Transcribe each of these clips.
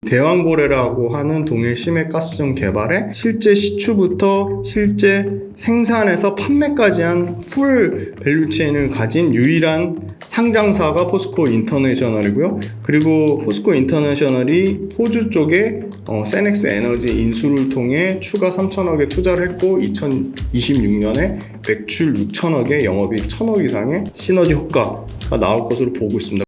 대왕고래라고 하는 동일 심해가스전 개발에 실제 시추부터 실제 생산에서 판매까지 한 풀 밸류체인을 가진 유일한 상장사가 포스코 인터내셔널이고요. 그리고 포스코 인터내셔널이 호주 쪽에 세넥스 에너지 인수를 통해 추가 3천억에 투자를 했고 2026년에 매출 6천억에 영업이익 1천억 이상의 시너지 효과가 나올 것으로 보고 있습니다.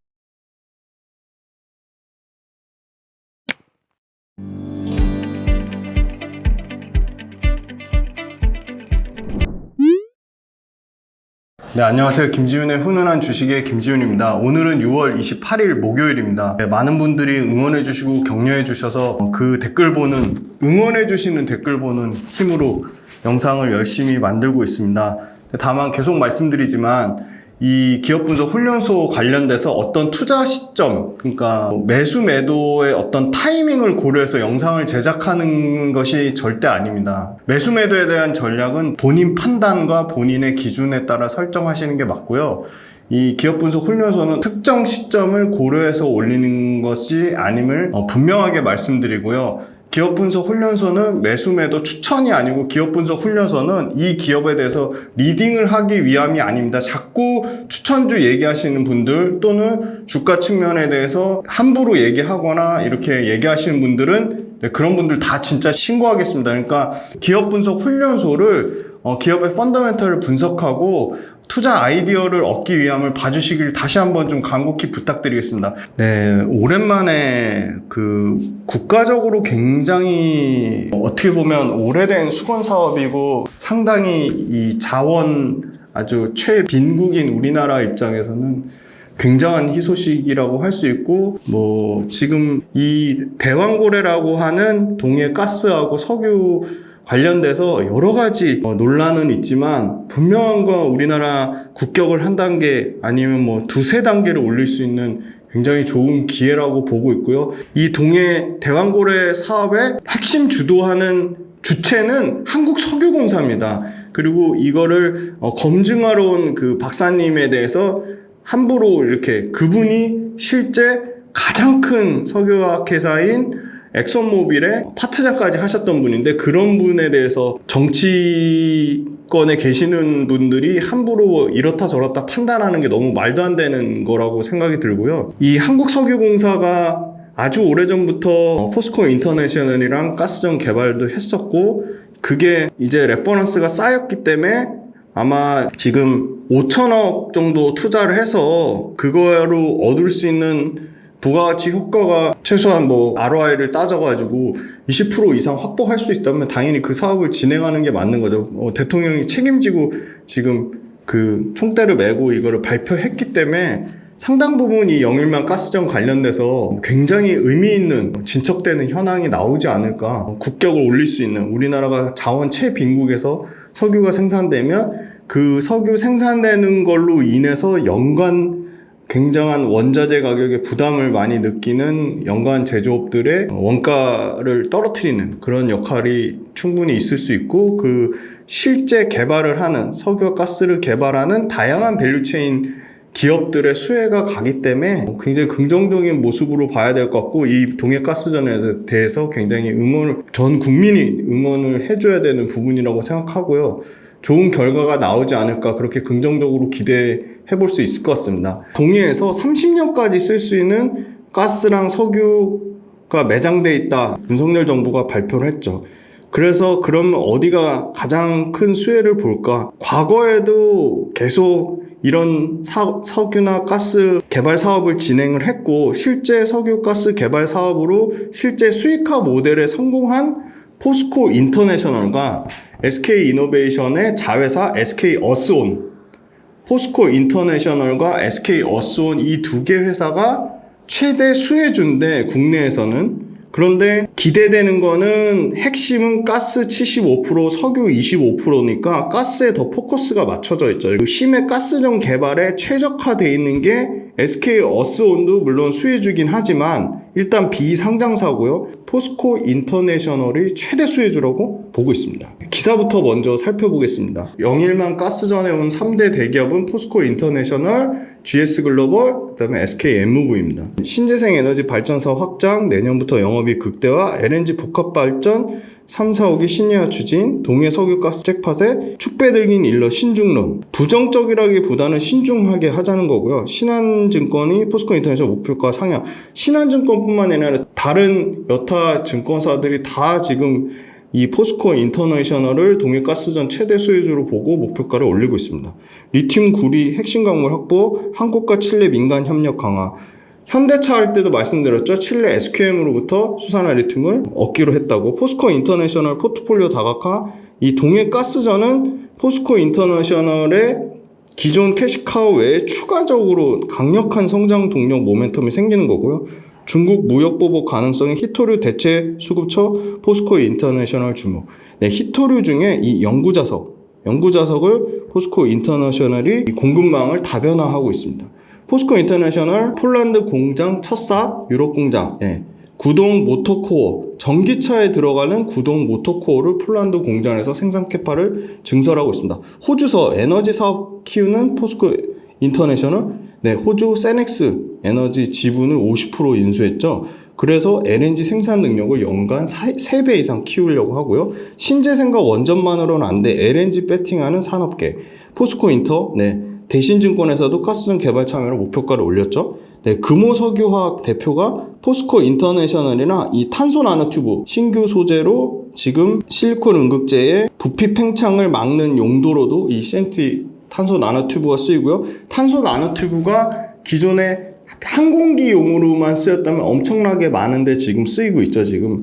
네, 안녕하세요. 김지훈의 훈훈한 주식의 김지훈입니다. 오늘은 6월 28일 목요일입니다. 네, 많은 분들이 응원해주시고 격려해주셔서 그 댓글 보는, 응원해주시는 댓글 보는 힘으로 영상을 열심히 만들고 있습니다. 다만 계속 말씀드리지만 이 기업분석 훈련소 관련돼서 어떤 투자 시점, 그러니까 매수 매도의 어떤 타이밍을 고려해서 영상을 제작하는 것이 절대 아닙니다. 매수 매도에 대한 전략은 본인 판단과 본인의 기준에 따라 설정하시는 게 맞고요. 이 기업분석 훈련소는 특정 시점을 고려해서 올리는 것이 아님을 분명하게 말씀드리고요. 기업분석 훈련소는 매수 매도 추천이 아니고 기업분석 훈련소는 이 기업에 대해서 리딩을 하기 위함이 아닙니다. 자꾸 추천주 얘기하시는 분들 또는 주가 측면에 대해서 함부로 얘기하거나 이렇게 얘기하시는 분들은 그런 분들 다 진짜 신고하겠습니다. 그러니까 기업분석 훈련소를 기업의 펀더멘털을 분석하고 투자 아이디어를 얻기 위함을 봐주시길 다시 한번 좀 간곡히 부탁드리겠습니다. 네, 오랜만에 국가적으로 굉장히 어떻게 보면 오래된 수건 사업이고 상당히 이 자원 아주 최빈국인 우리나라 입장에서는 굉장한 희소식이라고 할 수 있고, 지금 이 대왕고래라고 하는 동해 가스하고 석유 관련돼서 여러 가지 논란은 있지만 분명한 건 우리나라 국격을 한 단계 아니면 두세 단계를 올릴 수 있는 굉장히 좋은 기회라고 보고 있고요. 이 동해 대왕고래 사업의 핵심 주도하는 주체는 한국석유공사입니다. 그리고 이거를 검증하러 온 그 박사님에 대해서 함부로 이렇게 그분이 실제 가장 큰 석유화학 회사인 엑선모빌의 파트장까지 하셨던 분인데 그런 분에 대해서 정치권에 계시는 분들이 함부로 이렇다 저렇다 판단하는 게 너무 말도 안 되는 거라고 생각이 들고요. 이 한국석유공사가 아주 오래전부터 포스코 인터내셔널이랑 가스전 개발도 했었고 그게 이제 레퍼런스가 쌓였기 때문에 아마 지금 5천억 정도 투자를 해서 그거로 얻을 수 있는 부가가치 효과가 최소한 ROI를 따져가지고 20% 이상 확보할 수 있다면 당연히 그 사업을 진행하는 게 맞는 거죠. 대통령이 책임지고 지금 그 총대를 메고 이거를 발표했기 때문에 상당 부분 이 영일만 가스전 관련돼서 굉장히 의미 있는 진척되는 현황이 나오지 않을까. 국격을 올릴 수 있는 우리나라가 자원 최빈국에서 석유가 생산되면 그 석유 생산되는 걸로 인해서 연간 굉장한 원자재 가격에 부담을 많이 느끼는 연간 제조업들의 원가를 떨어뜨리는 그런 역할이 충분히 있을 수 있고 그 실제 개발을 하는 석유와 가스를 개발하는 다양한 밸류체인 기업들의 수혜가 가기 때문에 굉장히 긍정적인 모습으로 봐야 될 것 같고 이 동해가스전에 대해서 굉장히 전 국민이 응원을 해줘야 되는 부분이라고 생각하고요. 좋은 결과가 나오지 않을까 그렇게 긍정적으로 기대해 볼 수 있을 것 같습니다. 동해에서 30년까지 쓸 수 있는 가스랑 석유가 매장돼 있다. 윤석열 정부가 발표를 했죠. 그래서 그러면 어디가 가장 큰 수혜를 볼까? 과거에도 계속 이런 석유나 가스 개발 사업을 진행을 했고 실제 석유 가스 개발 사업으로 실제 수익화 모델에 성공한 포스코 인터내셔널과 SK이노베이션의 자회사 SK어스온, 포스코 인터내셔널과 SK어스온 이 두 개 회사가 최대 수혜주인데 국내에서는 그런데 기대되는 거는 핵심은 가스 75%, 석유 25%니까 가스에 더 포커스가 맞춰져 있죠. 심해 가스전 개발에 최적화되어 있는 게 SK어스온도 물론 수혜주긴 하지만 일단 비상장사고요. 포스코 인터내셔널이 최대 수혜주라고 보고 있습니다. 기사부터 먼저 살펴보겠습니다. 영일만 가스전에 온 3대 대기업은 포스코 인터내셔널, GS 글로벌, 그 다음에 SK MV입니다. 신재생 에너지 발전사 확장, 내년부터 영업이 극대화, LNG 복합발전, 3, 4호기 신의화 추진, 동해 석유가스 잭팟에 축배들긴 일러 신중론. 부정적이라기보다는 신중하게 하자는 거고요. 신한증권이 포스코 인터내셔널 목표가 상향. 신한증권뿐만 아니라 다른 여타 증권사들이 다 지금 이 포스코 인터내셔널을 동해가스전 최대 수혜주로 보고 목표가를 올리고 있습니다. 리튬 구리 핵심 광물 확보, 한국과 칠레 민간 협력 강화. 현대차 할 때도 말씀드렸죠. 칠레 SQM으로부터 수산화 리튬을 얻기로 했다고. 포스코 인터내셔널 포트폴리오 다각화. 이 동해가스전은 포스코 인터내셔널의 기존 캐시카우 외에 추가적으로 강력한 성장 동력 모멘텀이 생기는 거고요. 중국 무역 보복 가능성의 히토류 대체 수급처 포스코 인터내셔널 주목. 네, 히토류 중에 이 영구자석을 포스코 인터내셔널이 공급망을 다변화하고 있습니다. 포스코 인터내셔널 폴란드 공장 첫 사업, 유럽 공장, 구동 모터코어, 전기차에 들어가는 구동 모터코어를 폴란드 공장에서 생산 캐파를 증설하고 있습니다. 호주서 에너지 사업 키우는 포스코 인터내셔널, 호주 세넥스 에너지 지분을 50% 인수했죠. 그래서 LNG 생산 능력을 연간 3배 이상 키우려고 하고요. 신재생과 원전만으로는 안 돼 LNG 배팅하는 산업계. 포스코 인터, 대신증권에서도 가스전 개발 참여로 목표가를 올렸죠. 금호석유화학 대표가 포스코 인터내셔널이나 이 탄소 나노튜브 신규 소재로 지금 실리콘 응급제의 부피 팽창을 막는 용도로도 이 CNT 탄소 나노튜브가 쓰이고요. 탄소 나노튜브가 기존에 항공기용으로만 쓰였다면 엄청나게 많은데 지금 쓰이고 있죠. 지금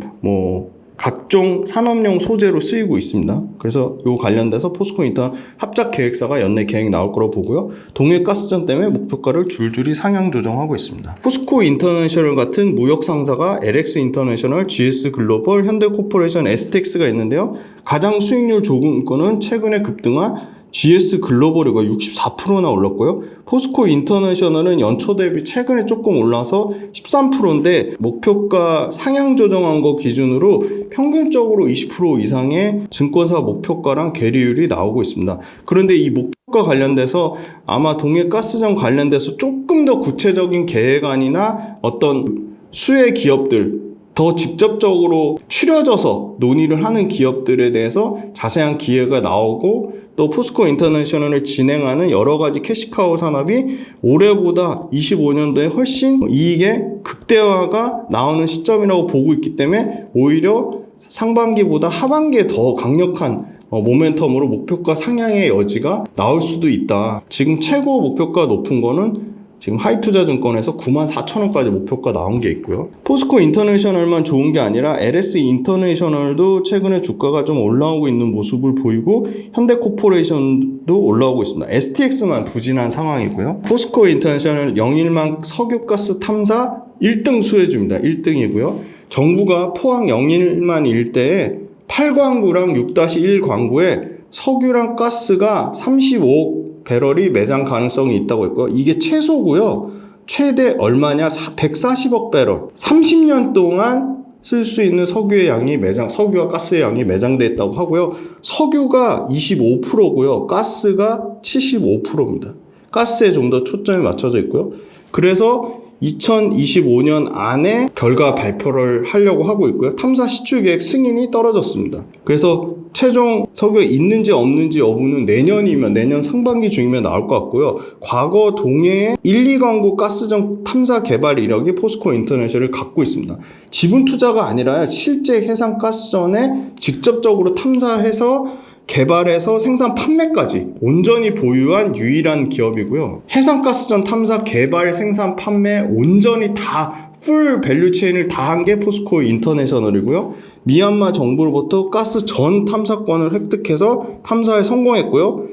각종 산업용 소재로 쓰이고 있습니다. 그래서 요 관련돼서 포스코 인터 합작 계획사가 연내 계획 나올 거라고 보고요. 동해 가스전 때문에 목표가를 줄줄이 상향 조정하고 있습니다. 포스코 인터내셔널 같은 무역 상사가 LX 인터내셔널, GS 글로벌, 현대코퍼레이션, STX가 있는데요. 가장 수익률 좋은 거는 최근에 급등한 GS 글로벌이가 64%나 올랐고요. 포스코 인터내셔널은 연초 대비 최근에 조금 올라서 13%인데 목표가 상향 조정한 거 기준으로 평균적으로 20% 이상의 증권사 목표가랑 괴리율이 나오고 있습니다. 그런데 이 목표가 관련돼서 아마 동해가스전 관련돼서 조금 더 구체적인 계획안이나 어떤 수혜 기업들 더 직접적으로 추려져서 논의를 하는 기업들에 대해서 자세한 기회가 나오고 또 포스코 인터내셔널을 진행하는 여러 가지 캐시카우 산업이 올해보다 25년도에 훨씬 이익의 극대화가 나오는 시점이라고 보고 있기 때문에 오히려 상반기보다 하반기에 더 강력한 모멘텀으로 목표가 상향의 여지가 나올 수도 있다. 지금 최고 목표가 높은 거는 지금 하이투자증권에서 94,000원까지 목표가 나온 게 있고요. 포스코 인터내셔널만 좋은 게 아니라 LS 인터내셔널도 최근에 주가가 좀 올라오고 있는 모습을 보이고 현대코퍼레이션도 올라오고 있습니다. STX만 부진한 상황이고요. 포스코 인터내셔널 영일만 석유가스 탐사 1등 수혜주입니다. 1등이고요. 정부가 포항 영일만 일대에 8광구랑 6-1 광구에 석유랑 가스가 35억 배럴이 매장 가능성이 있다고 했고요. 이게 최소고요. 최대 얼마냐? 140억 배럴. 30년 동안 쓸 수 있는 석유의 양이 석유와 가스의 양이 매장돼 있다고 하고요. 석유가 25%고요. 가스가 75%입니다. 가스에 좀 더 초점이 맞춰져 있고요. 그래서 2025년 안에 결과 발표를 하려고 하고 있고요. 탐사 시추 계획 승인이 떨어졌습니다. 그래서 최종 석유가 있는지 없는지 여부는 내년 상반기 중이면 나올 것 같고요. 과거 동해의 1, 2광구 가스전 탐사 개발 이력이 포스코 인터내셔널을 갖고 있습니다. 지분 투자가 아니라 실제 해상 가스전에 직접적으로 탐사해서 개발해서 생산 판매까지 온전히 보유한 유일한 기업이고요. 해상가스전 탐사 개발 생산 판매 온전히 다 풀 밸류체인을 다 한 게 포스코 인터내셔널이고요. 미얀마 정부로부터 가스 전 탐사권을 획득해서 탐사에 성공했고요.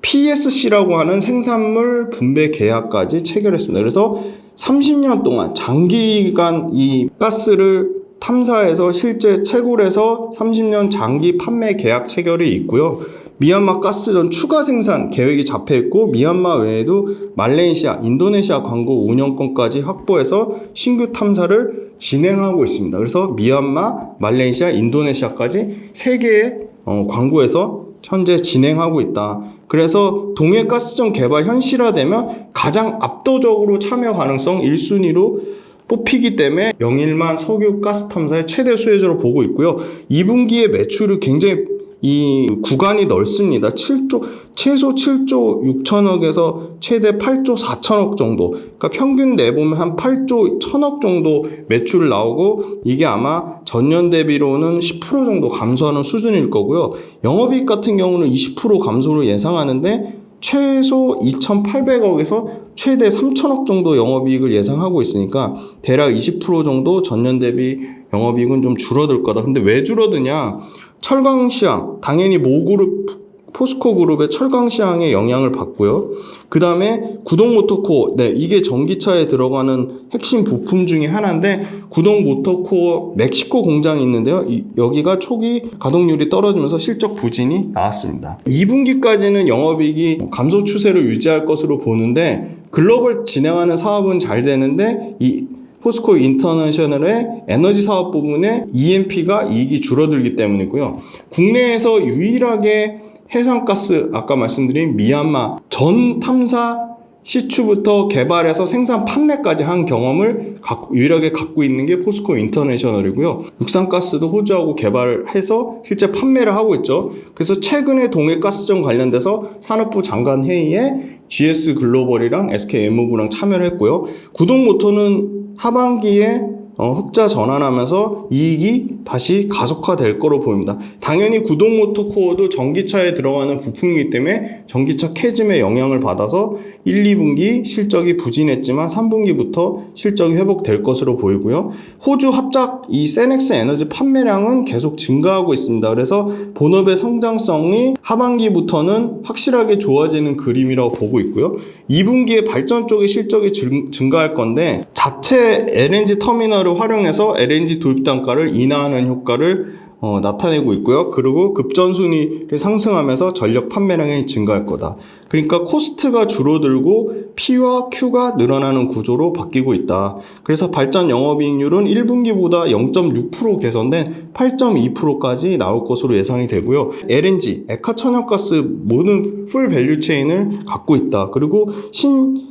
PSC라고 하는 생산물 분배 계약까지 체결했습니다. 그래서 30년 동안 장기간 이 가스를 탐사해서 실제 채굴해서 30년 장기 판매 계약 체결이 있고요. 미얀마 가스전 추가 생산 계획이 잡혀 있고 미얀마 외에도 말레이시아, 인도네시아 광고 운영권까지 확보해서 신규 탐사를 진행하고 있습니다. 그래서 미얀마, 말레이시아, 인도네시아까지 3개의 광고에서 현재 진행하고 있다. 그래서 동해 가스전 개발 현실화되면 가장 압도적으로 참여 가능성 1순위로 뽑히기 때문에 영일만 석유 가스 탐사의 최대 수혜자로 보고 있고요. 2분기에 매출이 굉장히 이 구간이 넓습니다. 최소 7조 6천억에서 최대 8조 4천억 정도. 그러니까 평균 내보면 한 8조 1천억 정도 매출 나오고 이게 아마 전년 대비로는 10% 정도 감소하는 수준일 거고요. 영업이익 같은 경우는 20% 감소를 예상하는데 최소 2,800억에서 최대 3천억 정도 영업이익을 예상하고 있으니까 대략 20% 정도 전년 대비 영업이익은 좀 줄어들 거다. 근데 왜 줄어드냐? 철강 시황, 당연히 모그룹, 포스코 그룹의 철강 시황에 영향을 받고요. 그 다음에 구동 모터코어, 이게 전기차에 들어가는 핵심 부품 중에 하나인데 구동 모터코어 멕시코 공장이 있는데요. 여기가 초기 가동률이 떨어지면서 실적 부진이 나왔습니다. 2분기까지는 영업이익이 감소 추세를 유지할 것으로 보는데 글로벌 진행하는 사업은 잘 되는데 이 포스코 인터내셔널의 에너지 사업 부분에 E&P가 이익이 줄어들기 때문이고요. 국내에서 유일하게 해상가스, 아까 말씀드린 미얀마 전 탐사 시추부터 개발해서 생산 판매까지 한 경험을 유일하게 갖고 있는 게 포스코 인터내셔널이고요. 육상가스도 호주하고 개발해서 실제 판매를 하고 있죠. 그래서 최근에 동해가스전 관련돼서 산업부 장관 회의에 GS 글로벌이랑 SKM무브랑 참여를 했고요. 구동모터는 하반기에 흑자 전환하면서 이익이 다시 가속화될 거로 보입니다. 당연히 구동모터 코어도 전기차에 들어가는 부품이기 때문에 전기차 캐즘에 영향을 받아서 1, 2분기 실적이 부진했지만 3분기부터 실적이 회복될 것으로 보이고요. 호주 합작 이 세넥스 에너지 판매량은 계속 증가하고 있습니다. 그래서 본업의 성장성이 하반기부터는 확실하게 좋아지는 그림이라고 보고 있고요. 2분기에 발전 쪽의 실적이 증가할 건데 자체 LNG 터미널을 활용해서 LNG 도입 단가를 인하하는 효과를 나타내고 있고요. 그리고 급전순위를 상승하면서 전력 판매량이 증가할 거다. 그러니까 코스트가 줄어들고 P와 Q가 늘어나는 구조로 바뀌고 있다. 그래서 발전 영업이익률은 1분기보다 0.6% 개선된 8.2%까지 나올 것으로 예상이 되고요. LNG, 액화천연가스 모든 풀 밸류체인을 갖고 있다. 그리고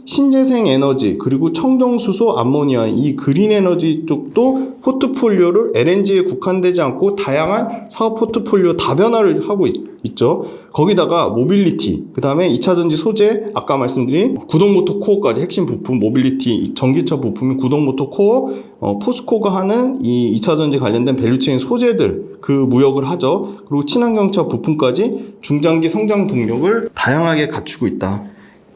신재생 에너지, 그리고 청정수소, 암모니아 이 그린 에너지 쪽도 포트폴리오를 LNG에 국한되지 않고 다양한 사업 포트폴리오 다변화를 하고 있죠. 거기다가 모빌리티, 그 다음에 2차전지 소재, 아까 말씀드린 구동모터 코어까지 핵심 부품, 모빌리티, 전기차 부품인 구동모터 코어, 포스코가 하는 이 2차전지 관련된 밸류체인 소재들, 그 무역을 하죠. 그리고 친환경차 부품까지 중장기 성장 동력을 다양하게 갖추고 있다.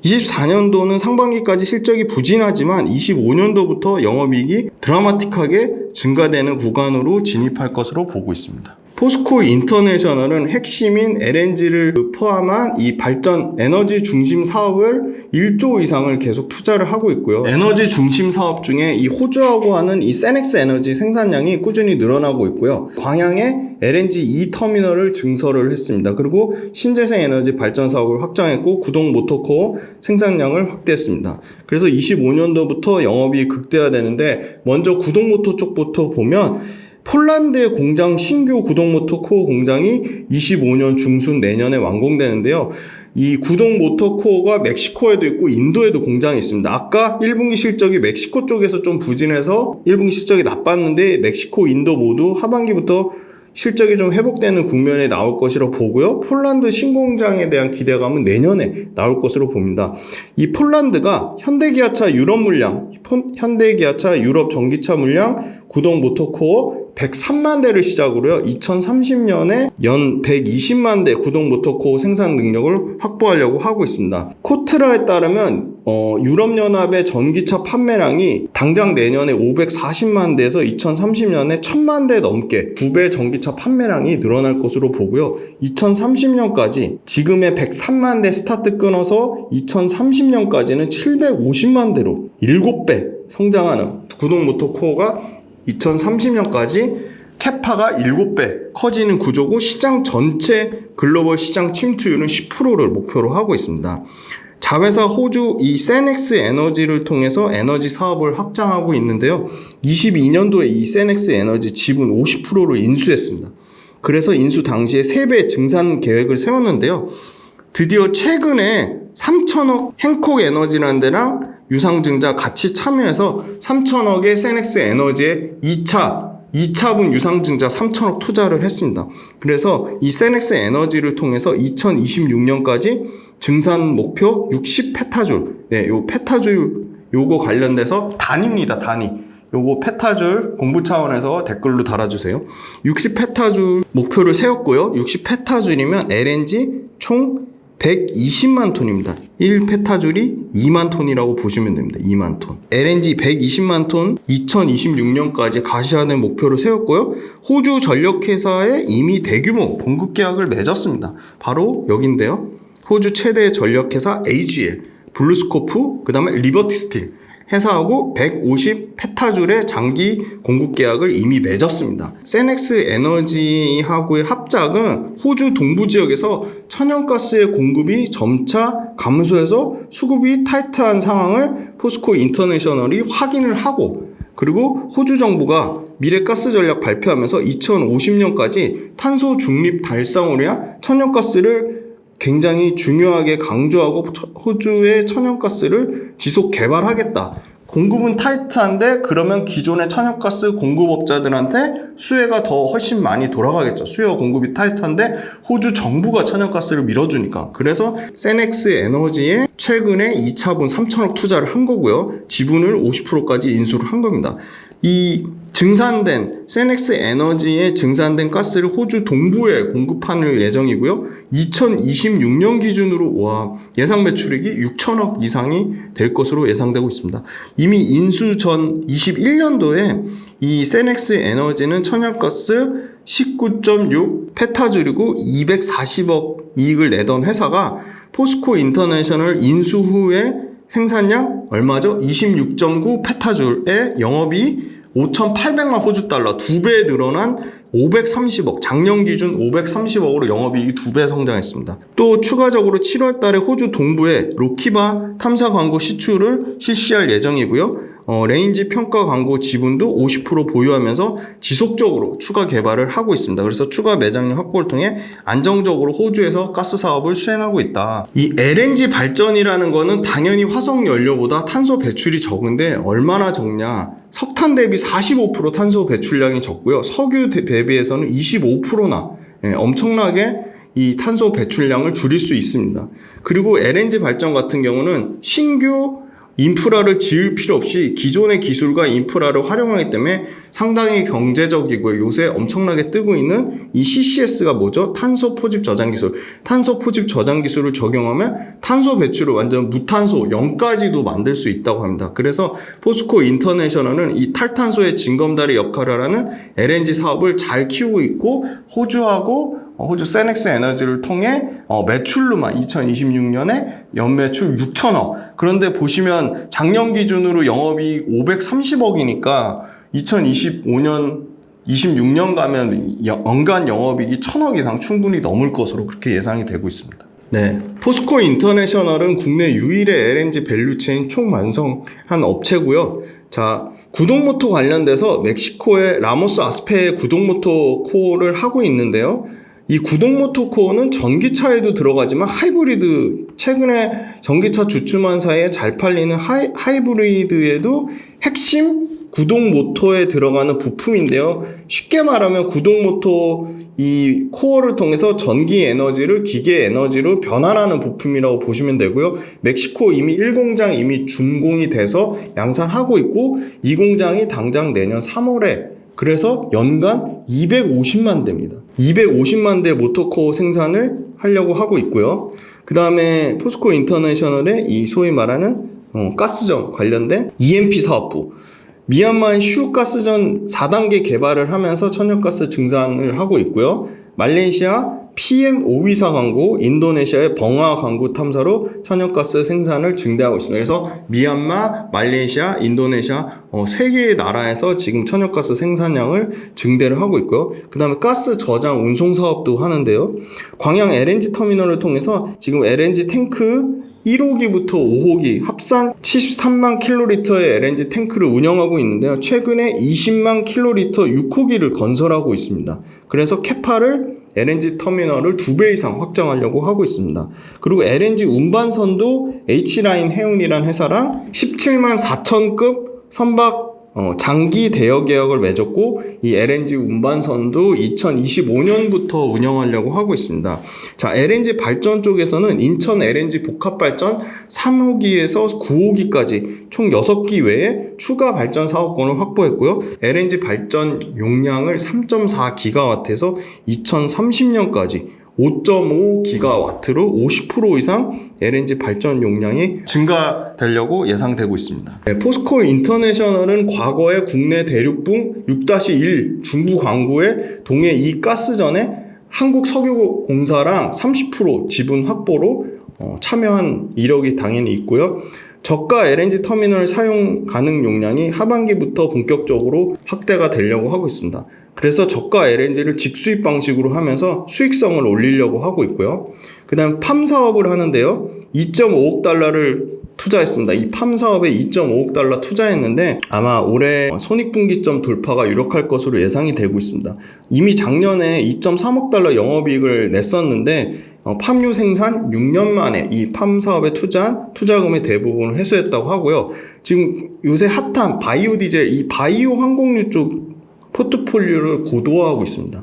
24년도는 상반기까지 실적이 부진하지만 25년도부터 영업이익이 드라마틱하게 증가되는 구간으로 진입할 것으로 보고 있습니다. 포스코 인터내셔널은 핵심인 LNG를 포함한 이 발전 에너지 중심 사업을 1조 이상을 계속 투자를 하고 있고요. 에너지 중심 사업 중에 이 호주하고 하는 이 세넥스 에너지 생산량이 꾸준히 늘어나고 있고요. 광양에 LNG 2터미널을 증설을 했습니다. 그리고 신재생 에너지 발전 사업을 확장했고 구동 모터코어 생산량을 확대했습니다. 그래서 25년도부터 영업이 극대화되는데 먼저 구동 모터 쪽부터 보면 폴란드의 공장 신규 구동모터 코어 공장이 25년 중순 내년에 완공되는데요. 이 구동모터 코어가 멕시코에도 있고 인도에도 공장이 있습니다. 아까 1분기 실적이 멕시코 쪽에서 좀 부진해서 1분기 실적이 나빴는데 멕시코, 인도 모두 하반기부터 실적이 좀 회복되는 국면에 나올 것이라고 보고요. 폴란드 신공장에 대한 기대감은 내년에 나올 것으로 봅니다. 이 폴란드가 현대기아차 유럽 물량, 현대기아차 유럽 전기차 물량 구동 모터코어 103만 대를 시작으로요. 2030년에 연 120만 대 구동 모터코어 생산 능력을 확보하려고 하고 있습니다. 코트라에 따르면 유럽연합의 전기차 판매량이 당장 내년에 540만 대에서 2030년에 1000만 대 넘게 2배 전기차 판매량이 늘어날 것으로 보고요. 2030년까지 지금의 103만 대 스타트 끊어서 2030년까지는 750만 대로 7배 성장하는 구동 모터 코어가 2030년까지 캐파가 7배 커지는 구조고 시장 전체 글로벌 시장 침투율은 10%를 목표로 하고 있습니다. 자회사 호주 이 세넥스 에너지를 통해서 에너지 사업을 확장하고 있는데요. 22년도에 이 세넥스 에너지 지분 50%를 인수했습니다. 그래서 인수 당시에 3배 증산 계획을 세웠는데요. 드디어 최근에 3천억 행콕 에너지라는 데랑 유상증자 같이 참여해서 3천억의 세넥스 에너지에 2차분 유상증자 3천억 투자를 했습니다. 그래서 이 세넥스 에너지를 통해서 2026년까지 증산 목표 60페타줄. 네, 요 페타줄 요거 관련돼서 단위입니다. 단위. 요거 페타줄 공부 차원에서 댓글로 달아주세요. 60페타줄 목표를 세웠고요. 60페타줄이면 LNG 총 120만 톤입니다. 1페타줄이 2만 톤이라고 보시면 됩니다. 2만 톤. LNG 120만 톤 2026년까지 가시화된 목표를 세웠고요. 호주 전력회사에 이미 대규모 공급 계약을 맺었습니다. 바로 여긴데요. 호주 최대 전력회사 AGL, 블루스코프, 그 다음에 리버티 스틸 회사하고 150페타줄의 장기 공급 계약을 이미 맺었습니다. 세넥스 에너지하고의 합작은 호주 동부 지역에서 천연가스의 공급이 점차 감소해서 수급이 타이트한 상황을 포스코 인터내셔널이 확인을 하고, 그리고 호주 정부가 미래 가스 전략 발표하면서 2050년까지 탄소 중립 달성을 위한 천연가스를 굉장히 중요하게 강조하고 호주의 천연가스를 지속 개발하겠다. 공급은 타이트한데 그러면 기존의 천연가스 공급업자들한테 수혜가 더 훨씬 많이 돌아가겠죠. 수요 공급이 타이트한데 호주 정부가 천연가스를 밀어주니까. 그래서 세넥스 에너지에 최근에 2차분 3천억 투자를 한 거고요. 지분을 50%까지 인수를 한 겁니다. 이 증산된 세넥스 에너지에 증산된 가스를 호주 동부에 공급할 예정이고요. 2026년 기준으로 예상 매출액이 6천억 이상이 될 것으로 예상되고 있습니다. 이미 인수 전 21년도에 이 세넥스 에너지는 천연가스 19.6 페타줄이고 240억 이익을 내던 회사가 포스코 인터내셔널 인수 후에 생산량 얼마죠? 26.9 페타줄의 영업이 5,800만 호주 달러, 2배 늘어난 530억, 작년 기준 530억으로 영업이익이 2배 성장했습니다. 또 추가적으로 7월 달에 호주 동부에 로키바 탐사 광고 시추를 실시할 예정이고요. 레인지 평가 광고 지분도 50% 보유하면서 지속적으로 추가 개발을 하고 있습니다. 그래서 추가 매장량 확보를 통해 안정적으로 호주에서 가스 사업을 수행하고 있다. 이 LNG 발전이라는 거는 당연히 화석 연료보다 탄소 배출이 적은데 얼마나 적냐? 석탄 대비 45% 탄소 배출량이 적고요. 석유 대비해서는 25%나 엄청나게 이 탄소 배출량을 줄일 수 있습니다. 그리고 LNG 발전 같은 경우는 신규 인프라를 지을 필요 없이 기존의 기술과 인프라를 활용하기 때문에 상당히 경제적이고요. 요새 엄청나게 뜨고 있는 이 CCS가 뭐죠? 탄소 포집 저장 기술. 탄소 포집 저장 기술을 적용하면 탄소 배출을 완전 무탄소 0까지도 만들 수 있다고 합니다. 그래서 포스코 인터내셔널은 이 탈탄소의 징검다리 역할을 하는 LNG 사업을 잘 키우고 있고, 호주 세넥스 에너지를 통해 매출로만 2026년에 연매출 6천억. 그런데 보시면 작년 기준으로 영업이익 530억이니까 2025년 26년 가면 연간 영업이익이 1,000억 이상 충분히 넘을 것으로 그렇게 예상이 되고 있습니다. 네, 포스코 인터내셔널은 국내 유일의 LNG 밸류체인 총완성한 업체고요. 자, 구동모터 관련돼서 멕시코의 라모스 아스페의 구동모터 코어를 하고 있는데요. 이 구동모터 코어는 전기차에도 들어가지만 하이브리드, 최근에 전기차 주춤환사에 잘 팔리는 하이브리드에도 핵심 구동모터에 들어가는 부품인데요. 쉽게 말하면 구동모터 이 코어를 통해서 전기 에너지를 기계 에너지로 변환하는 부품이라고 보시면 되고요. 멕시코 이미 1공장 이미 준공이 돼서 양산하고 있고, 이 공장이 당장 내년 3월에 그래서 연간 250만 대입니다. 250만 대 모터코어 생산을 하려고 하고 있고요. 그 다음에 포스코 인터내셔널의 이 소위 말하는 가스전 관련된 EMP 사업부, 미얀마의 슈 가스전 4단계 개발을 하면서 천연가스 증산을 하고 있고요. 말레이시아 PM524 광구, 인도네시아의 벙아 광구 탐사로 천연가스 생산을 증대하고 있습니다. 그래서 미얀마, 말레이시아, 인도네시아 세 개의 나라에서 지금 천연가스 생산량을 증대를 하고 있고요. 그 다음에 가스 저장 운송 사업도 하는데요. 광양 LNG 터미널을 통해서 지금 LNG 탱크 1호기부터 5호기 합산 73만 킬로리터의 LNG 탱크를 운영하고 있는데요. 최근에 20만 킬로리터 6호기를 건설하고 있습니다. 그래서 캐파를 LNG 터미널을 2배 이상 확장하려고 하고 있습니다. 그리고 LNG 운반선도 H라인 해운이라는 회사랑 17만 4천급 선박 장기 대여 계약을 맺었고 이 LNG 운반선도 2025년부터 운영하려고 하고 있습니다. 자, LNG 발전 쪽에서는 인천 LNG 복합발전 3호기에서 9호기까지 총 6기 외에 추가 발전 사업권을 확보했고요. LNG 발전 용량을 3.4기가와트에서 2030년까지 5.5기가와트로 50% 이상 LNG 발전 용량이 증가되려고 예상되고 있습니다. 네, 포스코 인터내셔널은 과거에 국내 대륙붕 6-1 중부 광구의 동해 2 가스전에 한국석유공사랑 30% 지분 확보로 참여한 이력이 당연히 있고요. 저가 LNG 터미널 사용 가능 용량이 하반기부터 본격적으로 확대가 되려고 하고 있습니다. 그래서 저가 LNG를 직수입 방식으로 하면서 수익성을 올리려고 하고 있고요. 그 다음 팜 사업을 하는데요. 2.5억 달러를 투자했습니다. 이 팜 사업에 2.5억 달러 투자했는데 아마 올해 손익분기점 돌파가 유력할 것으로 예상이 되고 있습니다. 이미 작년에 2.3억 달러 영업이익을 냈었는데 팜유 생산 6년 만에 이 팜 사업에 투자한 투자금의 대부분을 회수했다고 하고요. 지금 요새 핫한 바이오 디젤, 이 바이오 항공유 쪽 포트폴리오를 고도화하고 있습니다.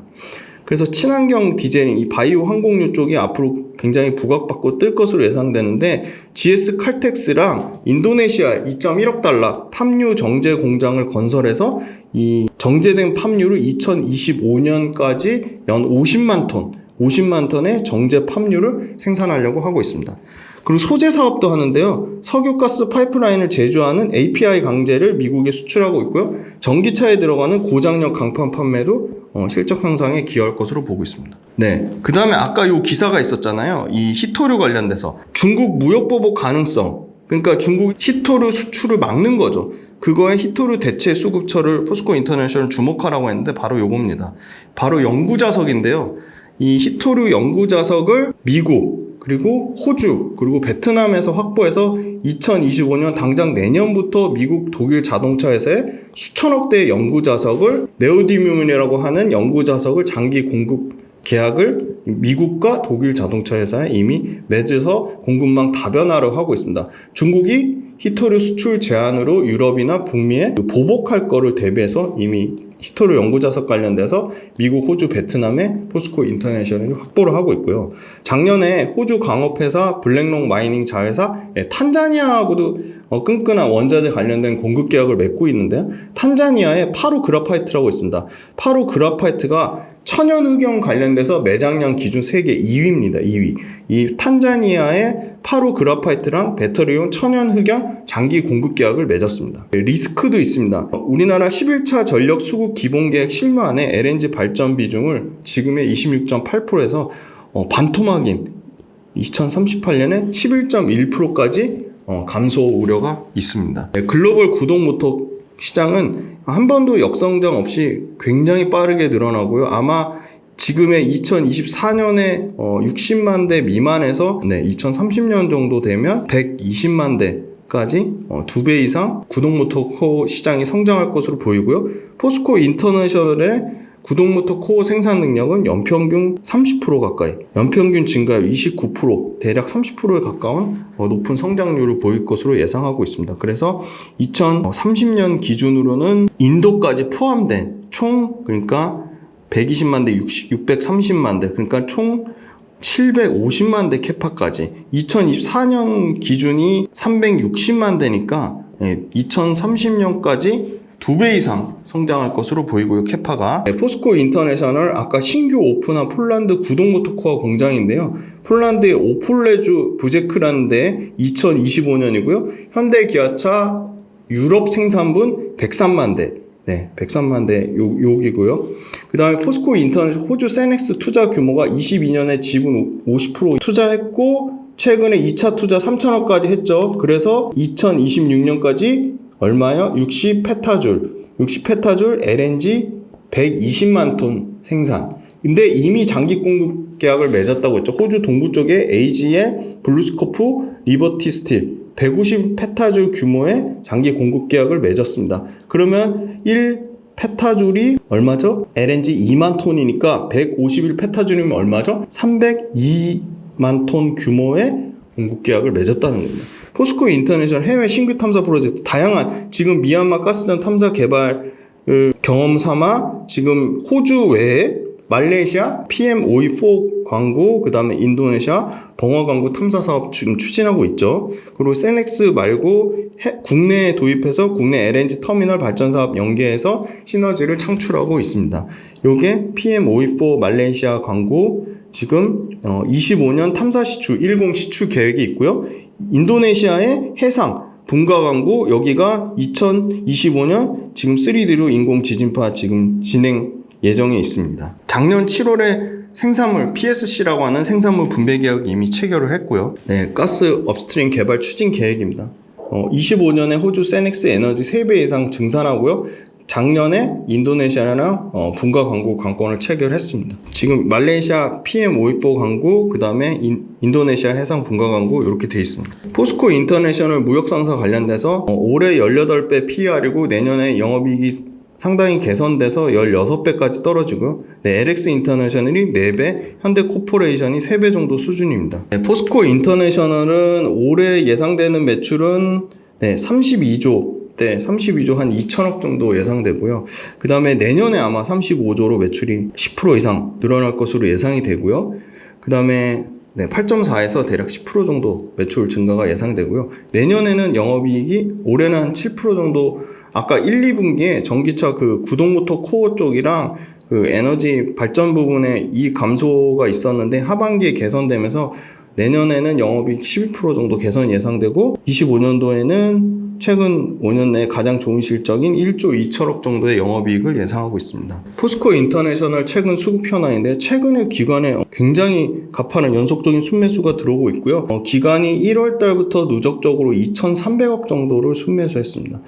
그래서 친환경 디젤인 이 바이오 항공유 쪽이 앞으로 굉장히 부각받고 뜰 것으로 예상되는데 GS 칼텍스랑 인도네시아 2.1억 달러 팜유 정제 공장을 건설해서 이 정제된 팜유를 2025년까지 연 50만 톤의 정제 팜유를 생산하려고 하고 있습니다. 그리고 소재 사업도 하는데요. 석유가스 파이프라인을 제조하는 API 강제를 미국에 수출하고 있고요. 전기차에 들어가는 고장력 강판 판매도 실적 향상에 기여할 것으로 보고 있습니다. 네. 그 다음에 아까 요 기사가 있었잖아요. 이 히토류 관련돼서 중국 무역 보복 가능성. 그러니까 중국 히토류 수출을 막는 거죠. 그거에 히토류 대체 수급처를 포스코 인터내셔널 주목하라고 했는데 바로 요겁니다. 바로 연구자석인데요. 이 히토류 연구자석을 미국 그리고 호주, 그리고 베트남에서 확보해서 2025년 당장 내년부터 미국, 독일 자동차 회사에 수천억 대의 연구자석을 네오디뮴이라고 하는 연구자석을 장기 공급 계약을 미국과 독일 자동차 회사에 이미 맺어서 공급망 다변화를 하고 있습니다. 중국이 히토류 수출 제한으로 유럽이나 북미에 보복할 거를 대비해서 이미 히토류 연구자석 관련돼서 미국, 호주, 베트남에 포스코 인터내셔널이 확보를 하고 있고요. 작년에 호주 광업회사 블랙록 마이닝 자회사 탄자니아하고도 끈끈한 원자재 관련된 공급 계약을 맺고 있는데요. 탄자니아에 파로 그라파이트라고 있습니다. 파로 그라파이트가 천연 흑연 관련돼서 매장량 기준 세계 2위입니다. 2위. 이 탄자니아의 파로 그라파이트랑 배터리용 천연 흑연 장기 공급 계약을 맺었습니다. 리스크도 있습니다. 우리나라 11차 전력 수급 기본 계획 실무안에 LNG 발전 비중을 지금의 26.8%에서 반토막인 2038년에 11.1%까지 감소 우려가 있습니다. 글로벌 구동 모터 시장은 한 번도 역성장 없이 굉장히 빠르게 늘어나고요. 아마 지금의 2024년에 60만 대 미만에서 2030년 정도 되면 120만 대까지 2배 이상 구동모터 코어 시장이 성장할 것으로 보이고요. 포스코 인터내셔널의 구동모터 코어 생산 능력은 연평균 30% 가까이, 연평균 증가율 29%, 대략 30%에 가까운 높은 성장률을 보일 것으로 예상하고 있습니다. 그래서 2030년 기준으로는 인도까지 포함된 총 그러니까 120만 대, 630만 대, 그러니까 총 750만 대 캐파까지 2024년 기준이 360만 대니까 2030년까지 2배 이상 성장할 것으로 보이고요. 캐파가. 포스코 인터내셔널 아까 신규 오픈한 폴란드 구동모터 코어 공장인데요. 폴란드의 오폴레주 부제크라는 데 2025년이고요. 현대 기아차 유럽 생산분 103만 대. 103만 대 여기고요. 그 다음에 포스코 인터내셔널 호주 세넥스 투자 규모가 22년에 지분 50% 투자했고 최근에 2차 투자 3천억까지 했죠. 그래서 2026년까지 얼마요? 60페타줄 LNG 120만 톤 생산. 근데 이미 장기 공급 계약을 맺었다고 했죠. 호주 동부 쪽에 AGL, 블루스코프, 리버티 스틸 150페타줄 규모의 장기 공급 계약을 맺었습니다. 그러면 1페타줄이 얼마죠? LNG 2만 톤이니까 151페타줄이면 얼마죠? 302만 톤 규모의 공급 계약을 맺었다는 겁니다. 포스코 인터내셔널 해외 신규 탐사 프로젝트 다양한 지금 미얀마 가스전 탐사 개발 경험 삼아 지금 호주 외에 말레이시아 PM524 광구, 그 다음에 인도네시아 벙어 광구 탐사 사업 지금 추진하고 있죠. 그리고 세넥스 말고 국내에 도입해서 국내 LNG 터미널 발전 사업 연계해서 시너지를 창출하고 있습니다. 요게 PM524 말레이시아 광구 지금 25년 탐사 시추 10 시추 계획이 있고요. 인도네시아의 해상 분가 광구 여기가 2025년 지금 3D로 인공 지진파 지금 진행 예정에 있습니다. 작년 7월에 생산물 PSC라고 하는 생산물 분배 계약 이미 체결을 했고요. 네, 가스 업스트림 개발 추진 계획입니다. 25년에 호주 세넥스 에너지 3배 이상 증산하고요. 작년에 인도네시아랑 분가 광고 관건을 체결했습니다. 지금 말레이시아 PM524 광고, 그 다음에 인도네시아 해상 분가 광고 이렇게 돼 있습니다. 포스코 인터내셔널 무역 상사 관련돼서 올해 18배 PER이고 내년에 영업이익이 상당히 개선돼서 16배까지 떨어지고요. 네, LX 인터내셔널이 4배, 현대 코퍼레이션이 3배 정도 수준입니다. 네, 포스코 인터내셔널은 올해 예상되는 매출은 32조 한 2천억 정도 예상되고요. 그 다음에 내년에 아마 35조로 매출이 10% 이상 늘어날 것으로 예상이 되고요. 그 다음에 8.4에서 대략 10% 정도 매출 증가가 예상되고요. 내년에는 영업이익이 올해는 한 7% 정도 아까 1, 2분기에 전기차 그 구동모터 코어 쪽이랑 그 에너지 발전 부분에 이 감소가 있었는데 하반기에 개선되면서 내년에는 영업이익 12% 정도 개선 예상되고 25년도에는 최근 5년 내에 가장 좋은 실적인 1조 2천억 정도의 영업이익을 예상하고 있습니다. 포스코 인터내셔널 최근 수급 현황인데 최근에 기관에 굉장히 가파른 연속적인 순매수가 들어오고 있고요. 기관이 1월 달부터 누적적으로 2,300억 정도를 순매수했습니다.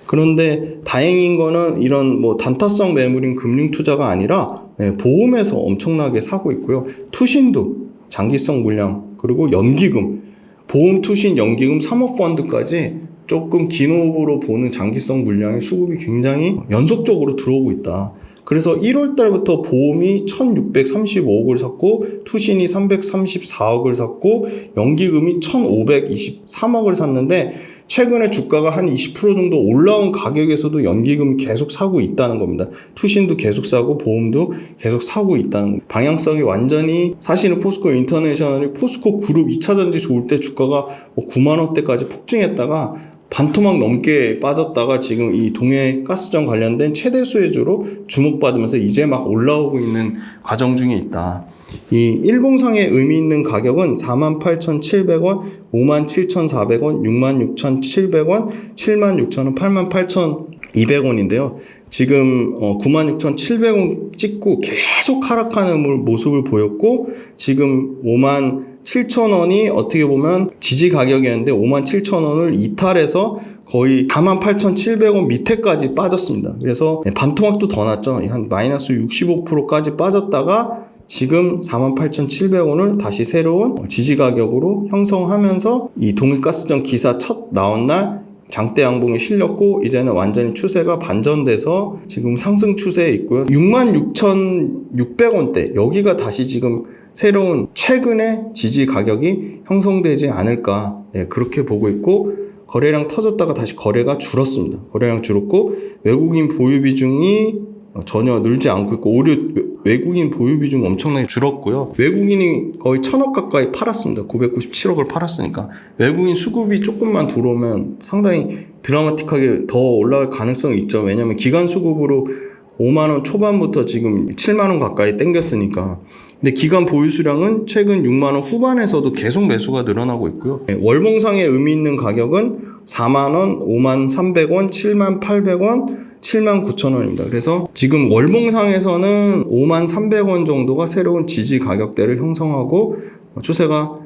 그런데 다행인 거는 이런 뭐 단타성 매물인 금융 투자가 아니라 보험에서 엄청나게 사고 있고요. 투신도 장기성 물량 그리고 연기금, 보험 투신 연기금 사모펀드까지 조금 긴 호흡으로 보는 장기성 물량의 수급이 굉장히 연속적으로 들어오고 있다. 그래서 1월 달부터 보험이 1,635억을 샀고 투신이 334억을 샀고 연기금이 1,523억을 샀는데 최근에 주가가 한 20% 정도 올라온 가격에서도 연기금 계속 사고 있다는 겁니다. 투신도 계속 사고 보험도 계속 사고 있다는 방향성이 완전히 사실은 포스코 인터내셔널이 포스코 그룹 2차전지 좋을 때 주가가 9만 원대까지 폭증했다가 반토막 넘게 빠졌다가 지금 이 동해 가스전 관련된 최대 수혜주로 주목받으면서 이제 막 올라오고 있는 과정 중에 있다. 이 일봉상의 의미 있는 가격은 48,700원, 57,400원, 66,700원, 76,000원, 88,200원인데요. 지금 96,700원 찍고 계속 하락하는 모습을 보였고 지금 57,000원이 어떻게 보면 지지 가격이었는데 57,000원을 이탈해서 거의 48,700원 밑에까지 빠졌습니다. 그래서 반토막도 더 났죠. 한 마이너스 65%까지 빠졌다가 지금 48,700원을 다시 새로운 지지 가격으로 형성하면서 이 동해가스전 기사 첫 나온 날 장대 양봉이 실렸고 이제는 완전히 추세가 반전돼서 지금 상승 추세에 있고요. 66,600원대 여기가 다시 지금 새로운 최근의 지지 가격이 형성되지 않을까 그렇게 보고 있고 거래량 터졌다가 다시 거래가 줄었습니다. 거래량 줄었고 외국인 보유 비중이 전혀 늘지 않고 있고 오히려 외국인 보유 비중 엄청나게 줄었고요. 외국인이 거의 1,000억 가까이 팔았습니다. 997억을 팔았으니까 외국인 수급이 조금만 들어오면 상당히 드라마틱하게 더 올라갈 가능성이 있죠. 왜냐하면 기관 수급으로 5만원 초반부터 지금 7만원 가까이 땡겼으니까. 근데 기관 보유 수량은 최근 6만원 후반에서도 계속 매수가 늘어나고 있고요. 월봉상의 의미 있는 가격은 4만원, 5만 300원, 7만 800원, 79,000원입니다. 그래서 지금 월봉상에서는 53,300원 정도가 새로운 지지 가격대를 형성하고 추세가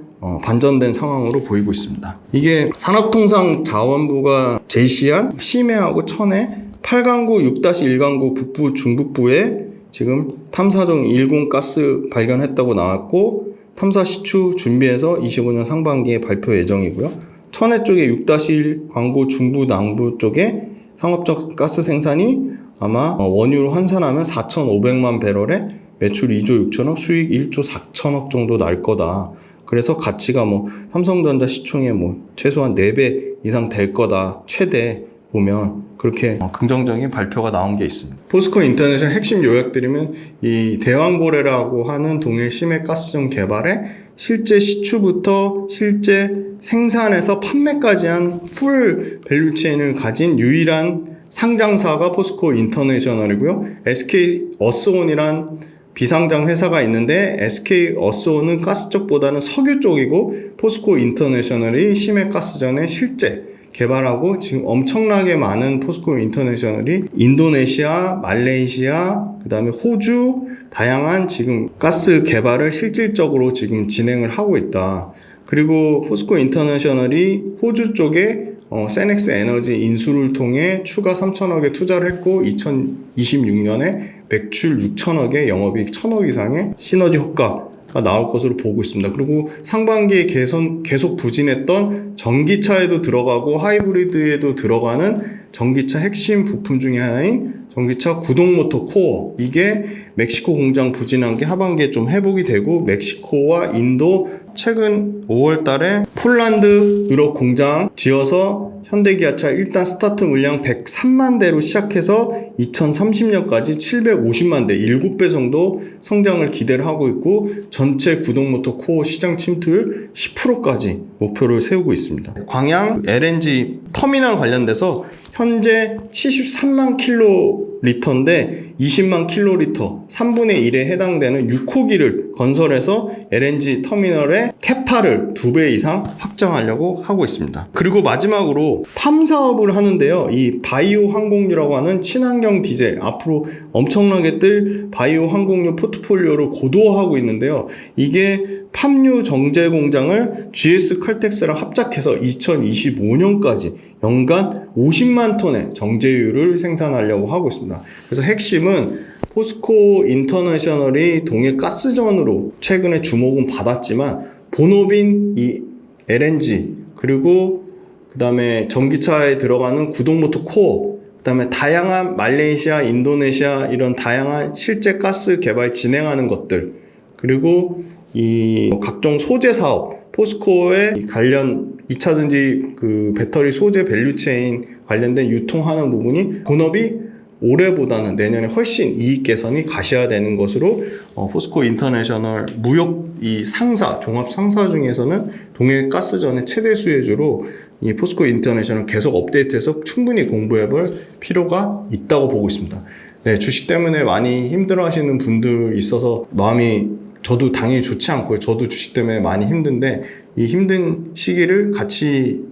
반전된 상황으로 보이고 있습니다. 이게 산업통상자원부가 제시한 심해하고 천해 8강구 6-1강구 북부 중북부에 지금 탐사정 10 가스 발견했다고 나왔고 탐사 시추 준비해서 25년 상반기에 발표 예정이고요. 천해 쪽에 6-1 광구 중부 남부 쪽에 상업적 가스 생산이 아마 원유로 환산하면 4,500만 배럴에 매출 2조 6천억, 수익 1조 4천억 정도 날 거다. 그래서 가치가 삼성전자 시총의 최소한 4배 이상 될 거다. 최대 보면 그렇게 긍정적인 발표가 나온 게 있습니다. 포스코 인터내셔널 핵심 요약드리면 이 대왕고래라고 하는 동일 심해 가스정 개발에 실제 시추부터 실제 생산에서 판매까지 한 풀 밸류체인을 가진 유일한 상장사가 포스코 인터내셔널이고요. SK 어스온이란 비상장 회사가 있는데 SK 어스온은 가스 쪽보다는 석유 쪽이고 포스코 인터내셔널이 심해 가스전의 실제 개발하고 지금 엄청나게 많은 포스코 인터내셔널이 인도네시아, 말레이시아, 그 다음에 호주 다양한 지금 가스 개발을 실질적으로 지금 진행을 하고 있다. 그리고 포스코 인터내셔널이 호주 쪽에 세넥스 에너지 인수를 통해 추가 3천억에 투자를 했고 2026년에 매출 6천억에 영업이익 1천억 이상의 시너지 효과가 나올 것으로 보고 있습니다. 그리고 상반기에 계속 부진했던 전기차에도 들어가고 하이브리드에도 들어가는 전기차 핵심 부품 중에 하나인 전기차 구동모터 코어, 이게 멕시코 공장 부진한 게 하반기에 좀 회복이 되고 멕시코와 인도 최근 5월 달에 폴란드 유럽 공장 지어서 현대기아차 일단 스타트 물량 103만 대로 시작해서 2030년까지 750만 대, 7배 정도 성장을 기대를 하고 있고 전체 구동모터 코어 시장 침투율 10%까지 목표를 세우고 있습니다. 광양 LNG 터미널 관련돼서 현재 73만 킬로리터인데 20만 킬로리터 3분의 1에 해당되는 6호기를 건설해서 LNG 터미널의 캐파를 2배 이상 확장하려고 하고 있습니다. 그리고 마지막으로 팜사업을 하는데요. 이 바이오 항공유라고 하는 친환경 디젤, 앞으로 엄청나게 뜰 바이오 항공유 포트폴리오를 고도화하고 있는데요. 이게 팜유 정제 공장을 GS 칼텍스랑 합작해서 2025년까지 연간 50만 톤의 정제유를 생산하려고 하고 있습니다. 그래서 핵심은 포스코 인터내셔널이 동해 가스전으로 최근에 주목은 받았지만 본업인 이 LNG 그리고 그 다음에 전기차에 들어가는 구동모터 코어, 그 다음에 다양한 말레이시아, 인도네시아 이런 다양한 실제 가스 개발 진행하는 것들, 그리고 이 각종 소재 사업, 포스코의 관련 2차전지 그 배터리 소재 밸류체인 관련된 유통하는 부분이 본업이 올해보다는 내년에 훨씬 이익 개선이 가시화되는 것으로 포스코 인터내셔널 무역 이 상사, 종합 상사 중에서는 동해 가스전의 최대 수혜주로 이 포스코 인터내셔널 계속 업데이트해서 충분히 공부해볼 필요가 있다고 보고 있습니다. 네, 주식 때문에 많이 힘들어 하시는 분들 있어서 마음이 저도 당연히 좋지 않고요. 저도 주식 때문에 많이 힘든데 이 힘든 시기를 같이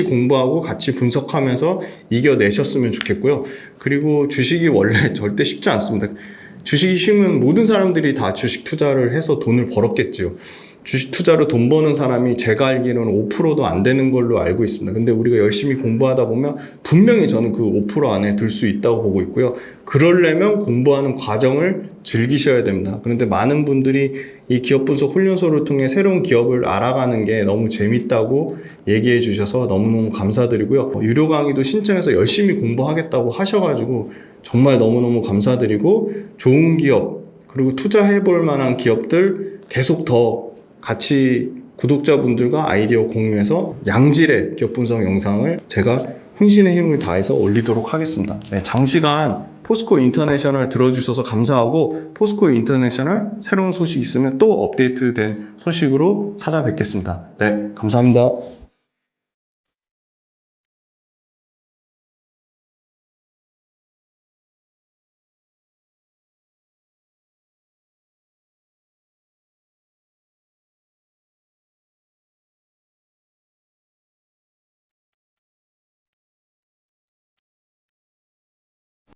공부하고 같이 분석하면서 이겨내셨으면 좋겠고요. 그리고 주식이 원래 절대 쉽지 않습니다. 주식이 쉬우면 모든 사람들이 다 주식 투자를 해서 돈을 벌었겠지요. 주식 투자로 돈 버는 사람이 제가 알기로는 5%도 안 되는 걸로 알고 있습니다. 근데 우리가 열심히 공부하다 보면 분명히 저는 그 5% 안에 들 수 있다고 보고 있고요. 그러려면 공부하는 과정을 즐기셔야 됩니다. 그런데 많은 분들이 이 기업 분석 훈련소를 통해 새로운 기업을 알아가는 게 너무 재밌다고 얘기해 주셔서 너무너무 감사드리고요. 유료 강의도 신청해서 열심히 공부하겠다고 하셔가지고 정말 너무너무 감사드리고 좋은 기업 그리고 투자해 볼 만한 기업들 계속 더 같이 구독자분들과 아이디어 공유해서 양질의 기업 분석 영상을 제가 혼신의 힘을 다해서 올리도록 하겠습니다. 네, 장시간 포스코 인터내셔널 들어주셔서 감사하고 포스코 인터내셔널 새로운 소식 있으면 또 업데이트된 소식으로 찾아뵙겠습니다. 네, 감사합니다.